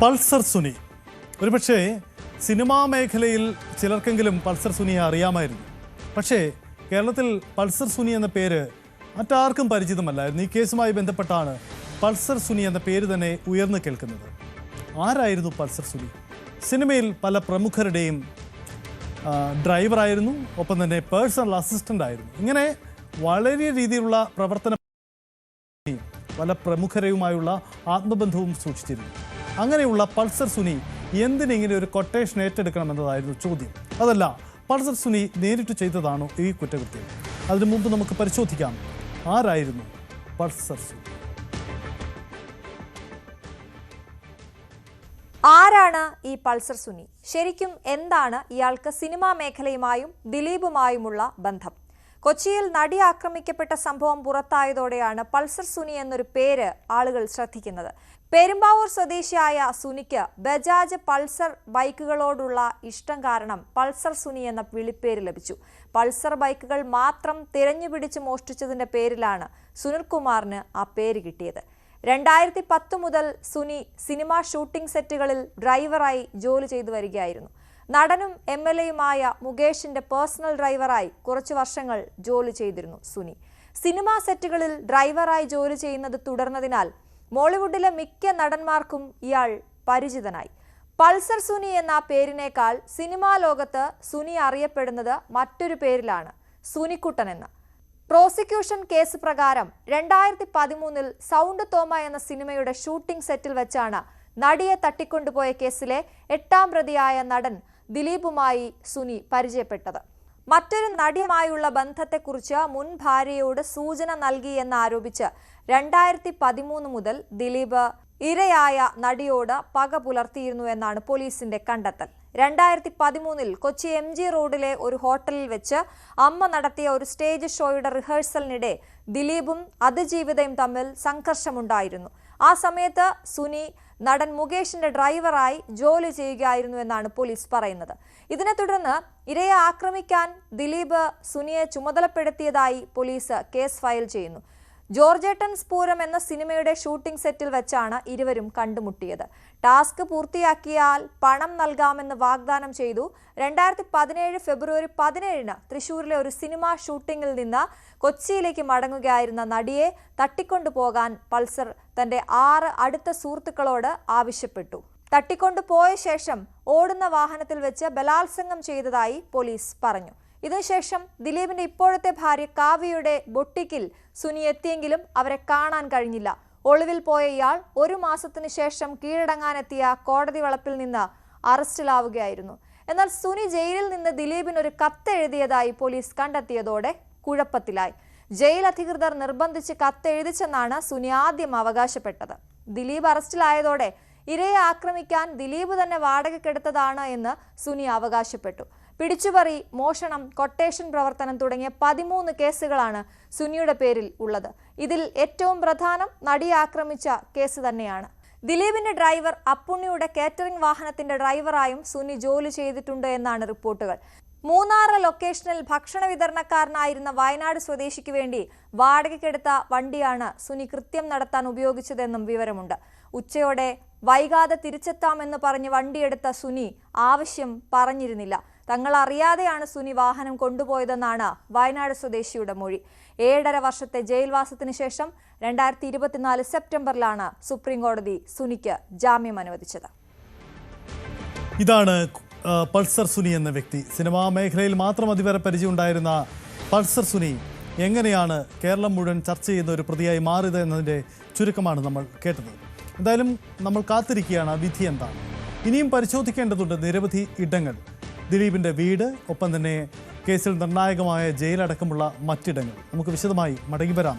Pulsar Suni ഒരുപക്ഷേ cinema മേഖലയിൽ ചിലർക്കെങ്കിലും Pulsar സുനിയെ അറിയാമായിരുന്നു. പക്ഷേ കേരളത്തിൽ പൾസർ സുനി എന്ന പേര് മറ്റാർക്കും പരിചിതമല്ലായിരുന്നു. ഈ കേസുമായി ബന്ധപ്പെട്ടാണ് പൾസർ സുനി എന്ന പേര് തന്നെ ഉയർന്നു കേൾക്കുന്നത്. ആരായിരുന്നു പൾസർ സുനി? സിനിമയിൽ പല പ്രമുഖരുടെയും ഡ്രൈവറായിരുന്നു, ഒപ്പം തന്നെ പേഴ്സണൽ അസിസ്റ്റൻ്റ് ആയിരുന്നു. ഇങ്ങനെ വളരെ രീതിയിലുള്ള പ്രവർത്തനം പല പ്രമുഖരുമായുള്ള ആത്മബന്ധവും സൂക്ഷിച്ചിരുന്നു. അങ്ങനെയുള്ള പൾസർ സുനി എന്തിനിങ്ങനെ ഒരു കൊട്ടേഷൻ ഏറ്റെടുക്കണമെന്നതായിരുന്നു ചോദ്യം. അതല്ല, പൾസർ സുനി നേരിട്ട് ചെയ്തതാണോ ഈ കുറ്റകൃത്യം? അതിനു മുമ്പ് നമുക്ക് പരിശോധിക്കാം, ആരായിരുന്നു പൾസർ സുനി? ആരാണ് ഈ പൾസർ സുനി? ശരിക്കും എന്താണ് ഇയാൾക്ക് സിനിമാ മേഖലയുമായും ദിലീപുമായുമുള്ള ബന്ധം? കൊച്ചിയിൽ നടി ആക്രമിക്കപ്പെട്ട സംഭവം പുറത്തായതോടെയാണ് പൾസർ സുനി എന്നൊരു പേര് ആളുകൾ ശ്രദ്ധിക്കുന്നത്. പെരുമ്പാവൂർ സ്വദേശിയായ സുനിക്ക് ബജാജ് പൾസർ ബൈക്കുകളോടുള്ള ഇഷ്ടം കാരണം പൾസർ സുനി എന്ന വിളിപ്പേര് ലഭിച്ചു. പൾസർ ബൈക്കുകൾ മാത്രം തിരഞ്ഞുപിടിച്ച് മോഷ്ടിച്ചതിന്റെ പേരിലാണ് സുനിൽകുമാറിന് ആ പേര് കിട്ടിയത്. 2010 മുതൽ സുനി സിനിമാ ഷൂട്ടിംഗ് സെറ്റുകളിൽ ഡ്രൈവറായി ജോലി ചെയ്തു വരികയായിരുന്നു. നടനും MLAയുമായ മുകേഷിന്റെ പേഴ്സണൽ ഡ്രൈവറായി കുറച്ചു വർഷങ്ങൾ ജോലി ചെയ്തിരുന്നു സുനി. സിനിമാ സെറ്റുകളിൽ ഡ്രൈവറായി ജോലി ചെയ്യുന്നത് തുടർന്നതിനാൽ മോളിവുഡിലെ മിക്ക നടന്മാർക്കും ഇയാൾ പരിചിതനായി. പൾസർ സുനി എന്ന പേരിനേക്കാൾ സിനിമാ ലോകത്ത് സുനി അറിയപ്പെടുന്നത് മറ്റൊരു പേരിലാണ്, സുനിക്കുട്ടൻ എന്ന്. പ്രോസിക്യൂഷൻ കേസ് പ്രകാരം 2013 സൗണ്ട് തോമ എന്ന സിനിമയുടെ ഷൂട്ടിംഗ് സെറ്റിൽ വെച്ചാണ് നടിയെ തട്ടിക്കൊണ്ടുപോയ കേസിലെ 8ാം പ്രതിയായ നടൻ ദിലീപുമായി സുനി പരിചയപ്പെട്ടത്. മറ്റൊരു നടിയുമായുള്ള ബന്ധത്തെക്കുറിച്ച് മുൻ ഭാര്യയോട് സൂചന നൽകി എന്നാരോപിച്ച് 2013 മുതൽ ദിലീപ് ഇരയായ നടിയോട് പക പുലർത്തിയിരുന്നു എന്നാണ് പോലീസിന്റെ കണ്ടെത്തൽ. 2013 കൊച്ചി MG റോഡിലെ ഒരു ഹോട്ടലിൽ വെച്ച് അമ്മ നടത്തിയ ഒരു സ്റ്റേജ് ഷോയുടെ റിഹേഴ്സലിനിടെ ദിലീപും അതിജീവിതയും തമ്മിൽ സംഘർഷമുണ്ടായിരുന്നു. ആ സമയത്ത് സുനി നടൻ മുകേഷിന്റെ ഡ്രൈവറായി ജോലി ചെയ്യുകയായിരുന്നു എന്നാണ് പോലീസ് പറയുന്നത്. ഇതിനെ തുടർന്ന് ഇരയെ ആക്രമിക്കാൻ ദിലീപ് സുനിയെ ചുമതലപ്പെടുത്തിയതായി പോലീസ് കേസ് ഫയൽ ചെയ്യുന്നു. ജോർജേട്ടൻ സ്പൂരം എന്ന സിനിമയുടെ ഷൂട്ടിംഗ് സെറ്റിൽ വെച്ചാണ് ഇരുവരും കണ്ടുമുട്ടിയത്. ടാസ്ക് പൂർത്തിയാക്കിയാൽ പണം നൽകാമെന്ന് വാഗ്ദാനം ചെയ്തു. 2017 ഫെബ്രുവരി 17 തൃശൂരിലെ ഒരു സിനിമാ ഷൂട്ടിംഗിൽ നിന്ന് കൊച്ചിയിലേക്ക് മടങ്ങുകയായിരുന്ന നടിയെ തട്ടിക്കൊണ്ടുപോകാൻ പൾസർ തന്റെ 6 അടുത്ത സുഹൃത്തുക്കളോട് ആവശ്യപ്പെട്ടു. തട്ടിക്കൊണ്ടുപോയ ശേഷം ഓടുന്ന വാഹനത്തിൽ വെച്ച് ബലാത്സംഗം ചെയ്തതായി പോലീസ് പറഞ്ഞു. ഇതിനുശേഷം ദിലീപിന്റെ ഇപ്പോഴത്തെ ഭാര്യ കാവ്യയുടെ ബൊട്ടിക്കിൽ സുനി എത്തിയെങ്കിലും അവരെ കാണാൻ കഴിഞ്ഞില്ല. ഒളിവിൽ പോയ ഇയാൾ 1 മാസത്തിന് ശേഷം കീഴടങ്ങാനെത്തിയ കോടതി വളപ്പിൽ നിന്ന് അറസ്റ്റിലാവുകയായിരുന്നു. എന്നാൽ സുനി ജയിലിൽ നിന്ന് ദിലീപിനൊരു കത്ത് എഴുതിയതായി പോലീസ് കണ്ടെത്തിയതോടെ കുഴപ്പത്തിലായി. ജയിൽ അധികൃതർ നിർബന്ധിച്ച് കത്ത് എഴുതിച്ചെന്നാണ് സുനി ആദ്യം അവകാശപ്പെട്ടത്. ദിലീപ് അറസ്റ്റിലായതോടെ ഇരയെ ആക്രമിക്കാൻ ദിലീപ് തന്നെ വാടകയ്ക്കെടുത്തതാണ് എന്ന് സുനി അവകാശപ്പെട്ടു. പിടിച്ചുപറി, മോഷണം, കൊട്ടേഷൻ പ്രവർത്തനം തുടങ്ങിയ 13 കേസുകളാണ് സുനിയുടെ പേരിൽ ഉള്ളത്. ഇതിൽ ഏറ്റവും പ്രധാനം നടിയെ ആക്രമിച്ച കേസ് തന്നെയാണ്. ദിലീപിന്റെ ഡ്രൈവർ അപ്പുണ്ണിയുടെ കേറ്ററിംഗ് വാഹനത്തിന്റെ ഡ്രൈവറായും സുനി ജോലി ചെയ്തിട്ടുണ്ട് എന്നാണ് റിപ്പോർട്ടുകൾ. മൂന്നാർ ലൊക്കേഷനിൽ ഭക്ഷണ വിതരണക്കാരനായിരുന്ന വയനാട് സ്വദേശിക്ക് വേണ്ടി വാടകയ്ക്കെടുത്ത വണ്ടിയാണ് സുനി കൃത്യം നടത്താൻ ഉപയോഗിച്ചതെന്നും വിവരമുണ്ട്. ഉച്ചയോടെ വൈകാതെ തിരിച്ചെത്താമെന്ന് പറഞ്ഞ് വണ്ടിയെടുത്ത സുനി ആവശ്യം പറഞ്ഞിരുന്നില്ല. തങ്ങൾ അറിയാതെയാണ് സുനി വാഹനം കൊണ്ടുപോയതെന്നാണ് വയനാട് സ്വദേശിയുടെ മൊഴി. 7.5 വർഷത്തെ ജയിൽവാസത്തിന് ശേഷം 2024 സെപ്റ്റംബറിലാണ് സുപ്രീം കോടതി സുനിക്ക് ജാമ്യം അനുവദിച്ചത്. ഇതാണ് പൾസർ സുനി എന്ന വ്യക്തി. സിനിമാ മേഖലയിൽ മാത്രം അതുവരെ പരിചയമുണ്ടായിരുന്ന പൾസർ സുനി എങ്ങനെയാണ് കേരളം മുഴുവൻ ചർച്ച ചെയ്യുന്ന ഒരു പ്രതിയായി മാറിയത് എന്നതിൻ്റെ ചുരുക്കമാണ് നമ്മൾ കേട്ടത്. എന്തായാലും നമ്മൾ കാത്തിരിക്കുകയാണ് വിധി എന്താണ്. ഇനിയും പരിശോധിക്കേണ്ടതുണ്ട് നിരവധി ഇടങ്ങൾ. ദിലീപിൻ്റെ വീട്, ഒപ്പം തന്നെ കേസിൽ നിർണായകമായ ജയിലടക്കമുള്ള മറ്റിടങ്ങൾ. നമുക്ക് വിശദമായി മടങ്ങി വരാം.